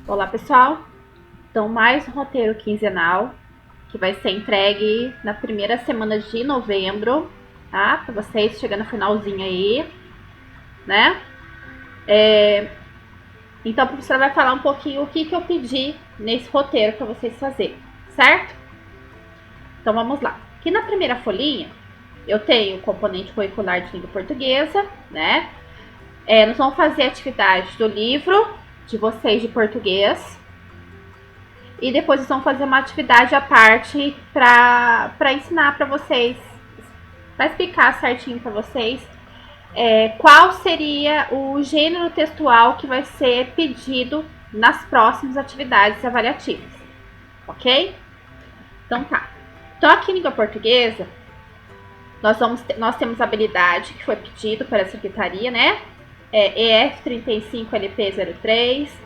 Olá pessoal, então mais um roteiro quinzenal que vai ser entregue na primeira semana de novembro, tá? Para vocês, chegando no finalzinho aí, né? Então a professora vai falar um pouquinho o que eu pedi nesse roteiro para vocês fazerem, certo? Então vamos lá. Aqui na primeira folhinha eu tenho o componente curricular de língua portuguesa, né? Nós vamos fazer atividade do livro de vocês de português. E depois eles vão fazer uma atividade à parte para ensinar para vocês, para explicar certinho para vocês qual seria o gênero textual que vai ser pedido nas próximas atividades avaliativas, ok? Então tá. Então aqui em língua portuguesa, nós temos a habilidade que foi pedido pela secretaria, né? EF 35 LP 03,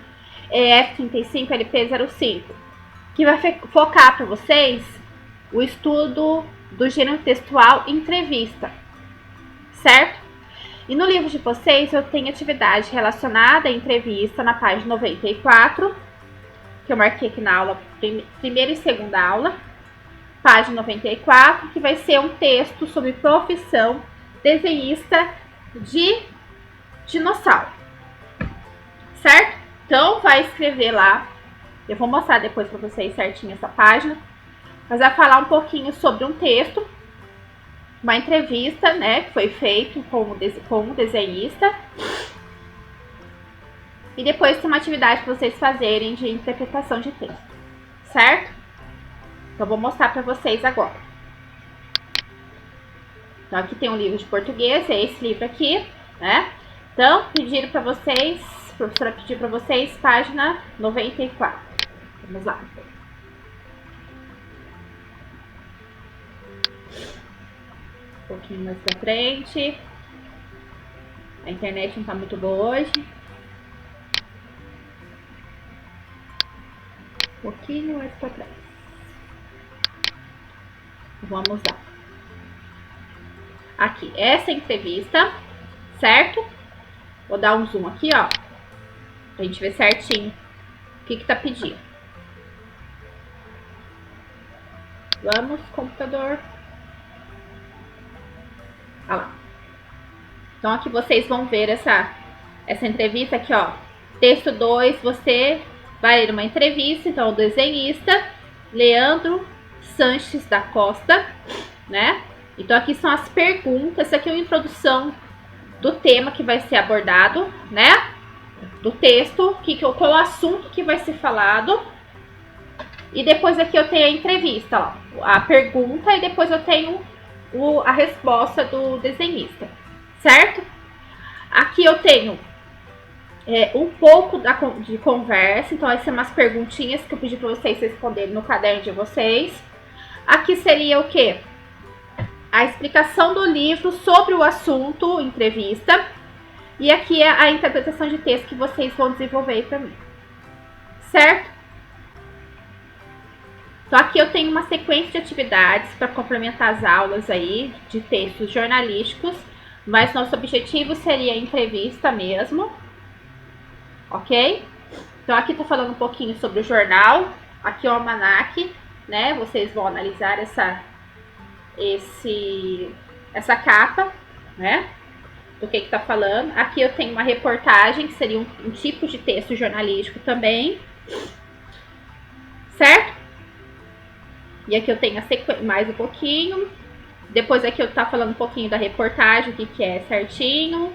EF 35 LP 05. Que vai focar para vocês o estudo do gênero textual entrevista, certo? E no livro de vocês eu tenho atividade relacionada à entrevista na página 94, que eu marquei aqui na aula, primeira e segunda aula, página 94, que vai ser um texto sobre profissão desenhista de dinossauro, certo? Então vai escrever lá. Eu vou mostrar depois para vocês certinho essa página. Mas vai falar um pouquinho sobre um texto, uma entrevista, né, que foi feito com o desenhista. E depois tem uma atividade para vocês fazerem de interpretação de texto, certo? Então vou mostrar para vocês agora. Então aqui tem um livro de português, é esse livro aqui, né? Então pediram para vocês, a professora pediu para vocês, página 94. Vamos lá. Um pouquinho mais pra frente. A internet não tá muito boa hoje. Um pouquinho mais pra trás. Vamos lá. Aqui, essa entrevista, certo? Vou dar um zoom aqui, ó. Pra gente ver certinho o que tá pedindo. Vamos, computador. Olha lá. Então aqui vocês vão ver essa entrevista aqui, ó. Texto 2, você vai ler uma entrevista, então o desenhista Leandro Sanches da Costa, né? Então aqui são as perguntas, essa aqui é uma introdução do tema que vai ser abordado, né? Do texto, qual o assunto que vai ser falado. E depois aqui eu tenho a entrevista, ó, a pergunta, e depois eu tenho a resposta do desenhista, certo? Aqui eu tenho um pouco de conversa, então essas são umas perguntinhas que eu pedi para vocês responderem no caderno de vocês. Aqui seria o quê? A explicação do livro sobre o assunto, entrevista. E aqui é a interpretação de texto que vocês vão desenvolver aí para mim, certo? Então aqui eu tenho uma sequência de atividades para complementar as aulas aí de textos jornalísticos, mas nosso objetivo seria a entrevista mesmo, ok? Então aqui tá falando um pouquinho sobre o jornal, aqui é o almanaque, né? Vocês vão analisar essa capa, né? Do que tá falando. Aqui eu tenho uma reportagem, que seria um tipo de texto jornalístico também, certo? E aqui eu tenho mais um pouquinho. Depois aqui eu tá falando um pouquinho da reportagem, o que é certinho. O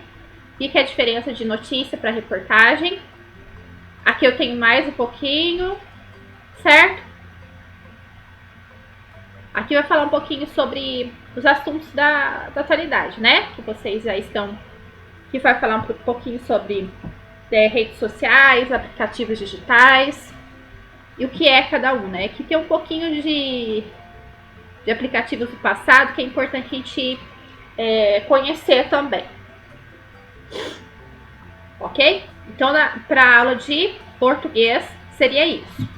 que é a diferença de notícia para reportagem. Aqui eu tenho mais um pouquinho, certo? Aqui vai falar um pouquinho sobre os assuntos da atualidade, né? Que vocês já estão... Aqui vai falar um pouquinho sobre redes sociais, aplicativos digitais... E o que é cada um, né? Aqui tem um pouquinho de aplicativos do passado que é importante a gente conhecer também. Ok? Então, para a aula de português, seria isso.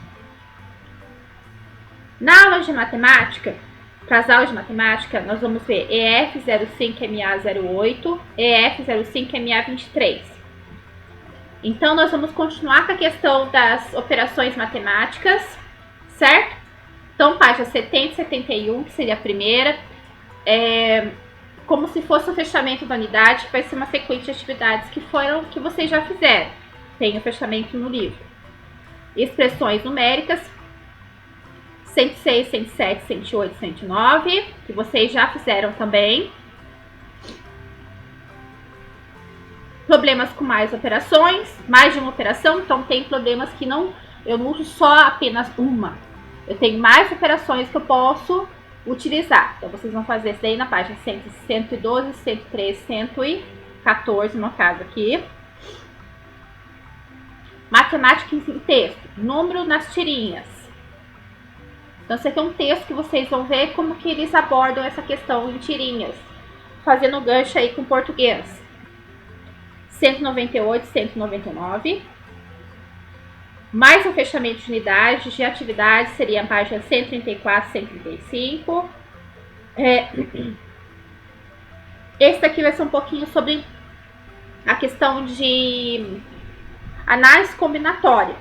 Na aula de matemática, para as aulas de matemática, nós vamos ver EF05MA08, EF05MA23. Então, nós vamos continuar com a questão das operações matemáticas, certo? Então, página 70 e 71, que seria a primeira, como se fosse o fechamento da unidade, que vai ser uma sequência de atividades que vocês já fizeram. Tem o fechamento no livro. Expressões numéricas, 106, 107, 108, 109, que vocês já fizeram também. Problemas com mais operações, mais de uma operação, então tem problemas que eu não uso só apenas uma. Eu tenho mais operações que eu posso utilizar. Então, vocês vão fazer isso aí na página 112, 113, 114, no caso aqui. Matemática em texto, número nas tirinhas. Então, esse aqui é um texto que vocês vão ver como que eles abordam essa questão em tirinhas, fazendo gancho aí com português. 198, 199. Mais um fechamento de unidades de atividade seria a página 134, 135. Esse daqui vai ser um pouquinho sobre a questão de análise combinatória,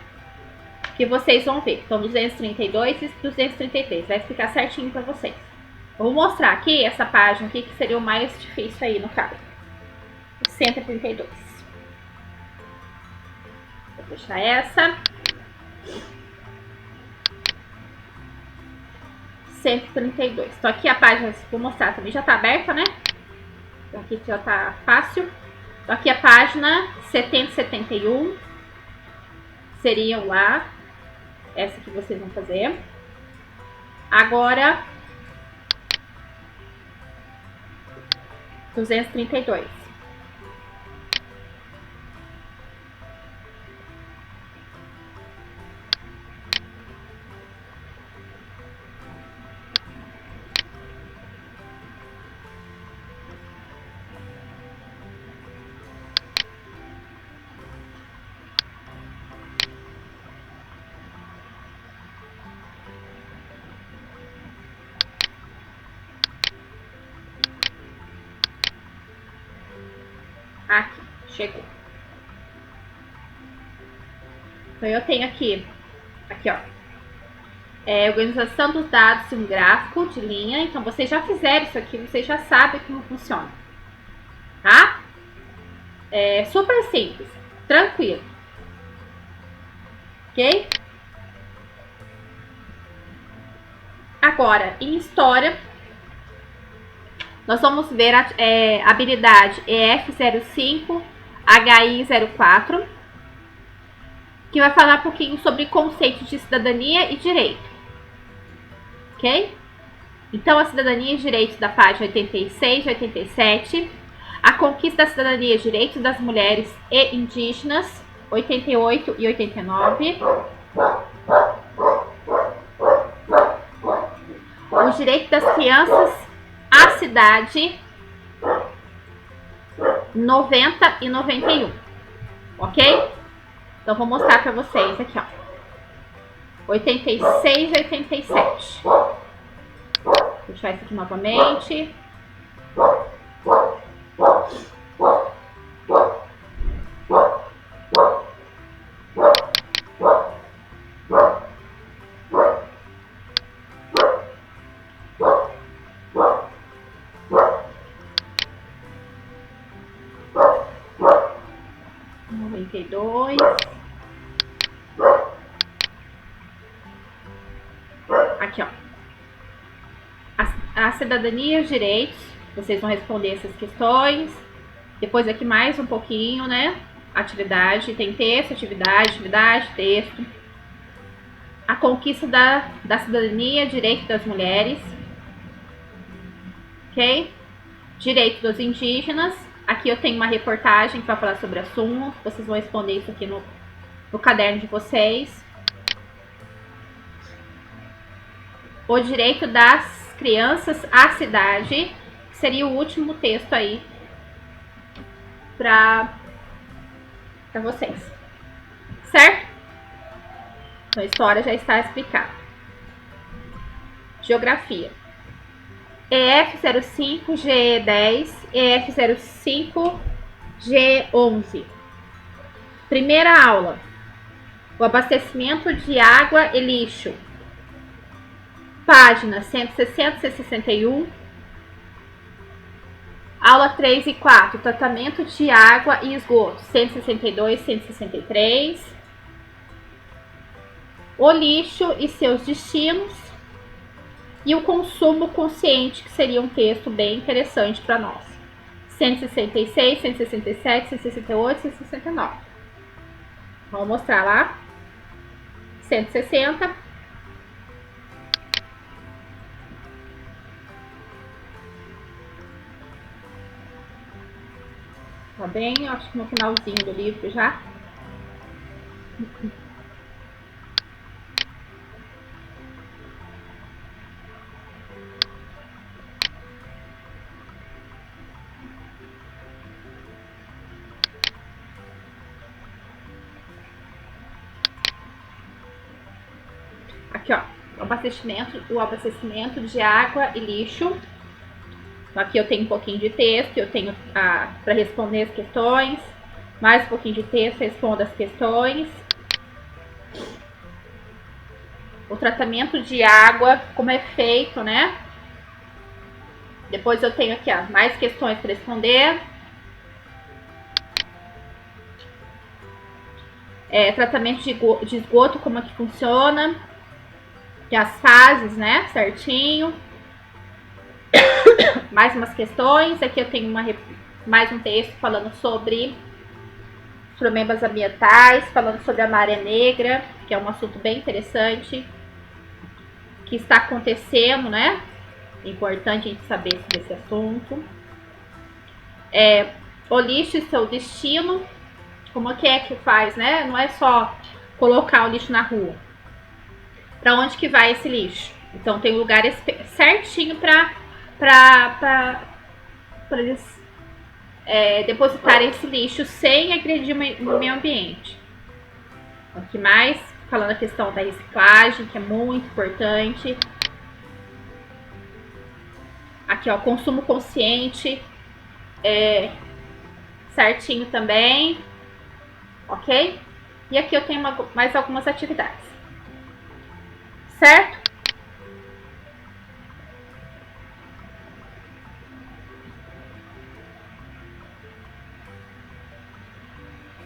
que vocês vão ver. Então, 232 e 233. Vai explicar certinho para vocês. Eu vou mostrar aqui essa página aqui, que seria o mais difícil aí no caso. 132. Vou deixar essa. 132. Então, aqui a página, vou mostrar também, já tá aberta, né? Então, aqui já tá fácil. Então, aqui a página 70 e 71. Seriam lá. Essa que vocês vão fazer. Agora, 232. Aqui, chegou. Então, eu tenho aqui, ó, organização dos dados em um gráfico de linha. Então, vocês já fizeram isso aqui, vocês já sabem como funciona, tá? É super simples, tranquilo, ok? Agora, em história, nós vamos ver a habilidade EF05, HI04, que vai falar um pouquinho sobre conceitos de cidadania e direito, ok? Então, a cidadania e direitos da página 86 e 87, a conquista da cidadania e direitos das mulheres e indígenas, 88 e 89, os direitos das crianças à cidade, 90 e 91, ok? Então, vou mostrar para vocês aqui, ó. 86 e 87. Vou deixar isso aqui novamente. Aqui, ó. A cidadania e os direitos. Vocês vão responder essas questões. Depois aqui mais um pouquinho, né? Atividade. Tem texto, atividade, texto. A conquista da cidadania, direito das mulheres. Ok? Direito dos indígenas. Aqui eu tenho uma reportagem que vai falar sobre o assunto. Vocês vão responder isso aqui no caderno de vocês. O direito das crianças à cidade, que seria o último texto aí para vocês. Certo? Então, a história já está explicada. Geografia. EF05, G10, EF05, G11. Primeira aula, o abastecimento de água e lixo. Páginas 160 e 161. Aula 3 e 4, tratamento de água e esgoto, 162 e 163. O lixo e seus destinos. E o consumo consciente, que seria um texto bem interessante para nós. 166, 167, 168, 169. Vamos mostrar lá. 160. Tá bem? Acho que no finalzinho do livro já. Aqui, ó, o abastecimento de água e lixo. Então, aqui eu tenho um pouquinho de texto, eu tenho para responder as questões. Mais um pouquinho de texto, respondo as questões. O tratamento de água, como é feito, né? Depois eu tenho aqui, ó, mais questões para responder. Tratamento de esgoto, como é que funciona. E as fases, né? Certinho. Mais umas questões. Aqui eu tenho mais um texto falando sobre problemas ambientais, falando sobre a maré negra, que é um assunto bem interessante, que está acontecendo, né? É importante a gente saber sobre esse assunto. O lixo e seu destino, como que faz, né? Não é só colocar o lixo na rua. Para onde que vai esse lixo? Então tem lugares certinho para eles depositarem esse lixo sem agredir o meio ambiente. Aqui mais, falando a questão da reciclagem, que é muito importante. Aqui, ó, consumo consciente, certinho também, ok? E aqui eu tenho mais algumas atividades, certo?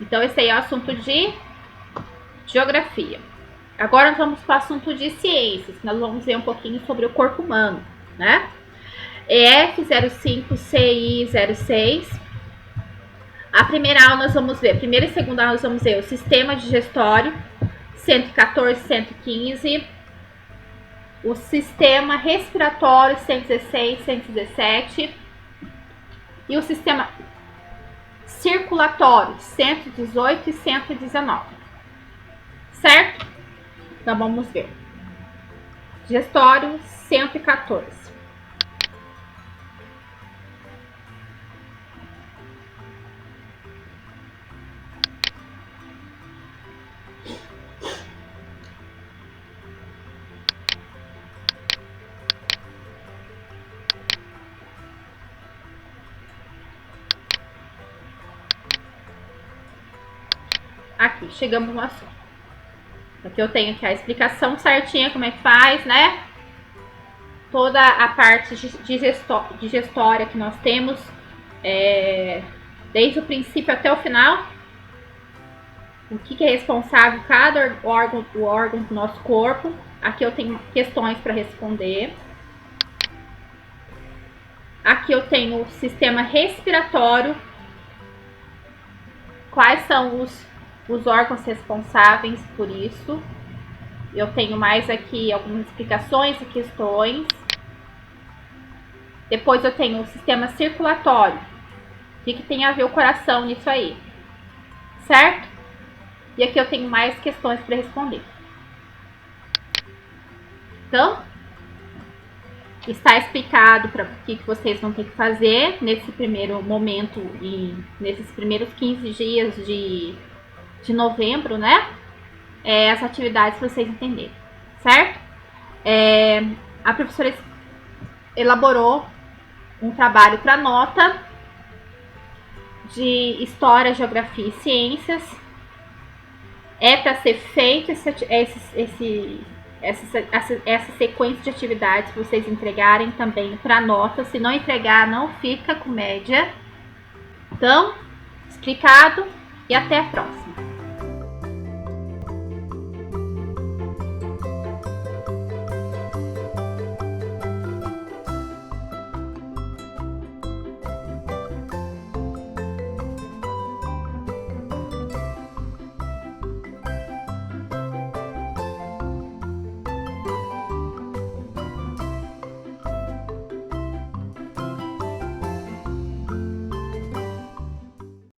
Então, esse aí é o assunto de geografia. Agora nós vamos para o assunto de ciências. Nós vamos ver um pouquinho sobre o corpo humano, né? EF05, CI 06. A primeira aula nós vamos ver, primeira e segunda aula nós vamos ver o sistema digestório, 114, 115. O sistema respiratório, 116, 117. E o sistema circulatório, 118 e 119. Certo? Então vamos ver. Digestório, 114. Aqui, chegamos no assunto. Aqui eu tenho aqui a explicação certinha como é que faz, né? Toda a parte digestória que nós temos, desde o princípio até o final. O que é responsável cada órgão do nosso corpo. Aqui eu tenho questões para responder. Aqui eu tenho o sistema respiratório. Quais são os órgãos responsáveis por isso. Eu tenho mais aqui algumas explicações e questões. Depois eu tenho o sistema circulatório. O que tem a ver o coração nisso aí? Certo? E aqui eu tenho mais questões para responder. Então, está explicado para o que vocês vão ter que fazer nesse primeiro momento e nesses primeiros 15 dias de novembro, né? As atividades para vocês entenderem, certo? A professora elaborou um trabalho para nota de História, Geografia e Ciências. é para ser feito essa sequência de atividades para vocês entregarem também para nota. Se não entregar, não fica com média. Então, explicado e até a próxima.